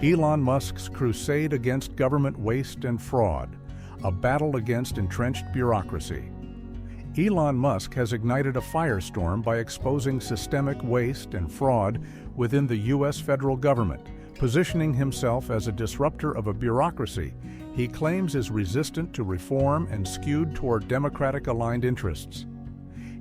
Elon Musk's crusade against government waste and fraud, a battle against entrenched bureaucracy. Elon Musk has ignited a firestorm by exposing systemic waste and fraud within the U.S. federal government, positioning himself as a disruptor of a bureaucracy he claims is resistant to reform and skewed toward Democratic-aligned interests.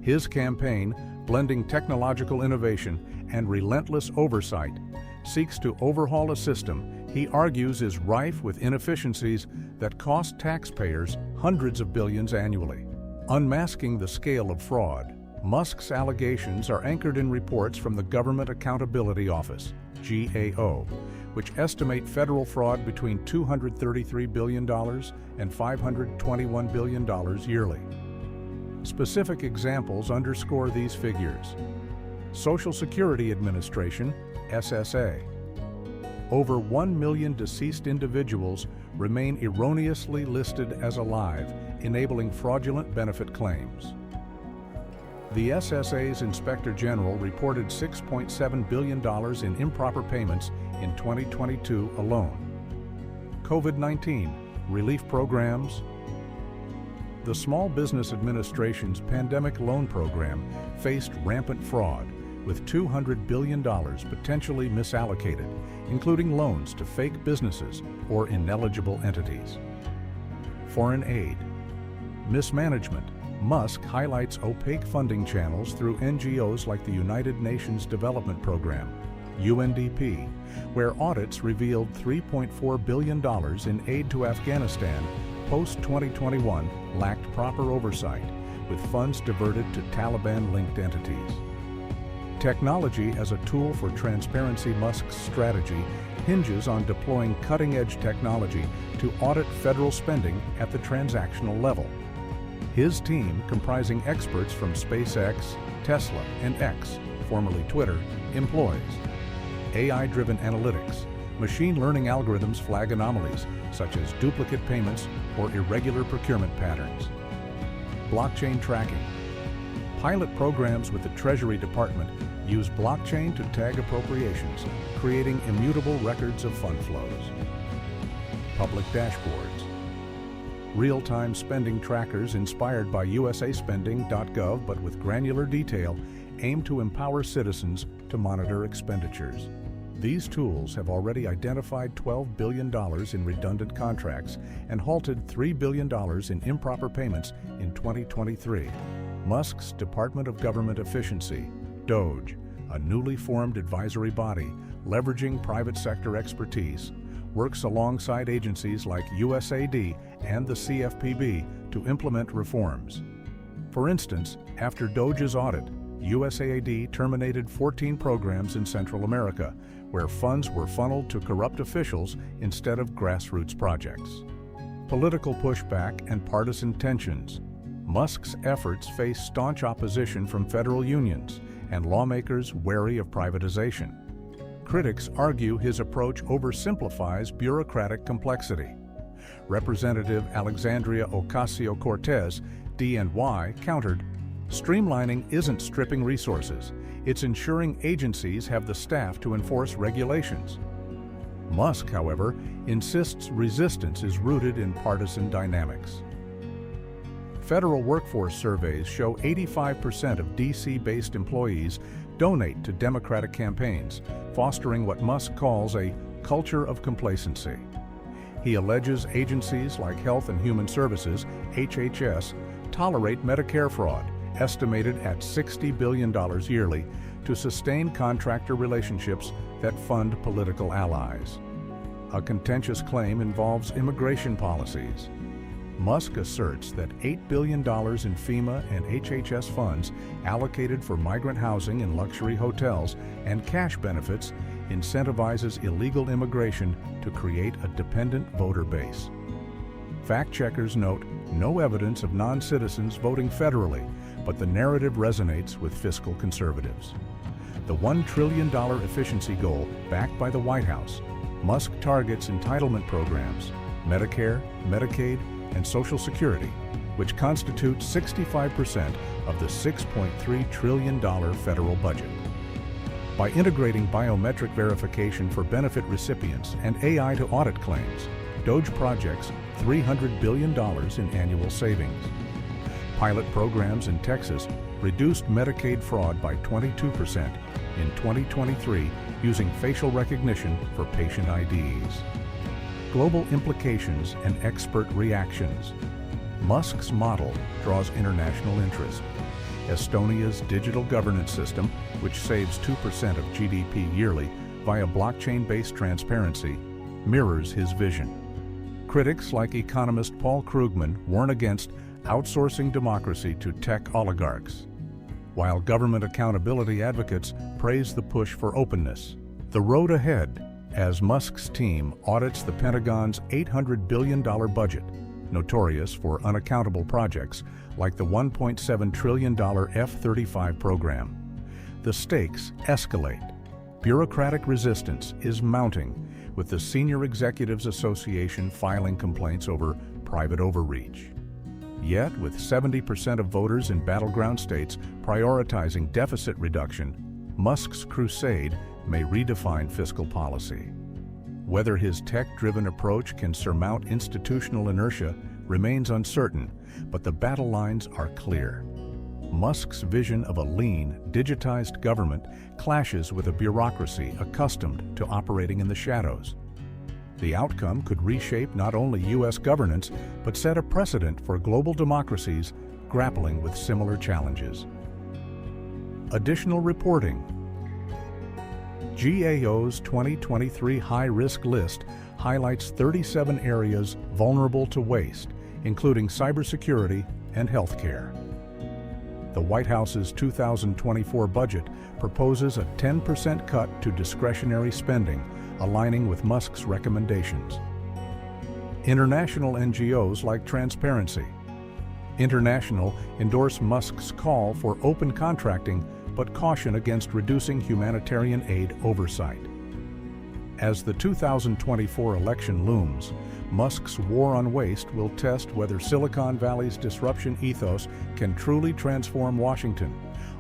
His campaign, blending technological innovation and relentless oversight, seeks to overhaul a system he argues is rife with inefficiencies that cost taxpayers hundreds of billions annually. Unmasking the scale of fraud, Musk's allegations are anchored in reports from the Government Accountability Office, GAO, which estimate federal fraud between $233 billion and $521 billion yearly. Specific examples underscore these figures. Social Security Administration, SSA. Over 1 million deceased individuals remain erroneously listed as alive, enabling fraudulent benefit claims. The SSA's Inspector General reported $6.7 billion in improper payments in 2022 alone. COVID-19 relief programs. The Small Business Administration's pandemic loan program faced rampant fraud, with $200 billion potentially misallocated, including loans to fake businesses or ineligible entities. Foreign aid. Mismanagement. Musk highlights opaque funding channels through NGOs like the United Nations Development Program, UNDP, where audits revealed $3.4 billion in aid to Afghanistan post-2021 lacked proper oversight, with funds diverted to Taliban-linked entities. Technology as a tool for transparency. Musk's strategy hinges on deploying cutting-edge technology to audit federal spending at the transactional level. His team, comprising experts from SpaceX, Tesla, and X, formerly Twitter, employs AI-driven analytics. Machine learning algorithms flag anomalies, such as duplicate payments or irregular procurement patterns. Blockchain tracking. Pilot programs with the Treasury Department use blockchain to tag appropriations, creating immutable records of fund flows. Public dashboards. Real-time spending trackers inspired by usaspending.gov but with granular detail aim to empower citizens to monitor expenditures. These tools have already identified $12 billion in redundant contracts and halted $3 billion in improper payments in 2023. Musk's Department of Government Efficiency, DOGE, a newly formed advisory body leveraging private sector expertise, works alongside agencies like USAID and the CFPB to implement reforms. For instance, after DOGE's audit, USAID terminated 14 programs in Central America, where funds were funneled to corrupt officials instead of grassroots projects. Political pushback and partisan tensions. Musk's efforts face staunch opposition from federal unions and lawmakers wary of privatization. Critics argue his approach oversimplifies bureaucratic complexity. Representative Alexandria Ocasio-Cortez, DNY, countered, "Streamlining isn't stripping resources, it's ensuring agencies have the staff to enforce regulations." Musk, however, insists resistance is rooted in partisan dynamics. Federal workforce surveys show 85% of DC-based employees donate to Democratic campaigns, fostering what Musk calls a culture of complacency. He alleges agencies like Health and Human Services, HHS, tolerate Medicare fraud, estimated at $60 billion yearly, to sustain contractor relationships that fund political allies. A contentious claim involves immigration policies. Musk asserts that $8 billion in FEMA and HHS funds allocated for migrant housing in luxury hotels and cash benefits incentivizes illegal immigration to create a dependent voter base. Fact-checkers note no evidence of non-citizens voting federally, but the narrative resonates with fiscal conservatives. The $1 trillion efficiency goal backed by the White House, Musk targets entitlement programs, Medicare, Medicaid, and Social Security, which constitute 65% of the $6.3 trillion federal budget. By integrating biometric verification for benefit recipients and AI to audit claims, DOGE projects $300 billion in annual savings. Pilot programs in Texas reduced Medicaid fraud by 22% in 2023 using facial recognition for patient IDs. Global implications and expert reactions. Musk's model draws international interest. Estonia's digital governance system, which saves 2% of GDP yearly via blockchain-based transparency, mirrors his vision. Critics like economist Paul Krugman warn against outsourcing democracy to tech oligarchs, while government accountability advocates praise the push for openness. The road ahead as Musk's team audits the Pentagon's $800 billion budget, notorious for unaccountable projects like the $1.7 trillion F-35 program. The stakes escalate. Bureaucratic resistance is mounting, with the Senior Executives Association filing complaints over private overreach. Yet, with 70% of voters in battleground states prioritizing deficit reduction, Musk's crusade may redefine fiscal policy. Whether his tech-driven approach can surmount institutional inertia remains uncertain, but the battle lines are clear. Musk's vision of a lean, digitized government clashes with a bureaucracy accustomed to operating in the shadows. The outcome could reshape not only U.S. governance, but set a precedent for global democracies grappling with similar challenges. Additional reporting. GAO's 2023 high-risk list highlights 37 areas vulnerable to waste, including cybersecurity and healthcare. The White House's 2024 budget proposes a 10% cut to discretionary spending, aligning with Musk's recommendations. International NGOs like Transparency International endorse Musk's call for open contracting, but caution against reducing humanitarian aid oversight. As the 2024 election looms, Musk's war on waste will test whether Silicon Valley's disruption ethos can truly transform Washington,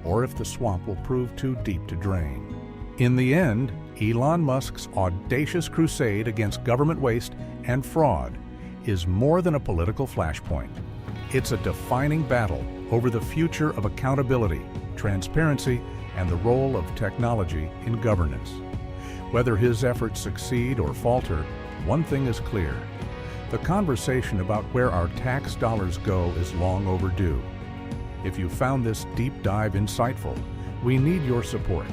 or if the swamp will prove too deep to drain. In the end, Elon Musk's audacious crusade against government waste and fraud is more than a political flashpoint. It's a defining battle over the future of accountability, transparency, and the role of technology in governance. Whether his efforts succeed or falter, one thing is clear. The conversation about where our tax dollars go is long overdue. If you found this deep dive insightful, we need your support.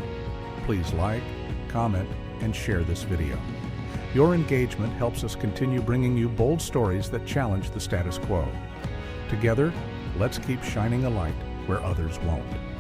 Please like, comment, and share this video. Your engagement helps us continue bringing you bold stories that challenge the status quo. Together, let's keep shining a light where others won't.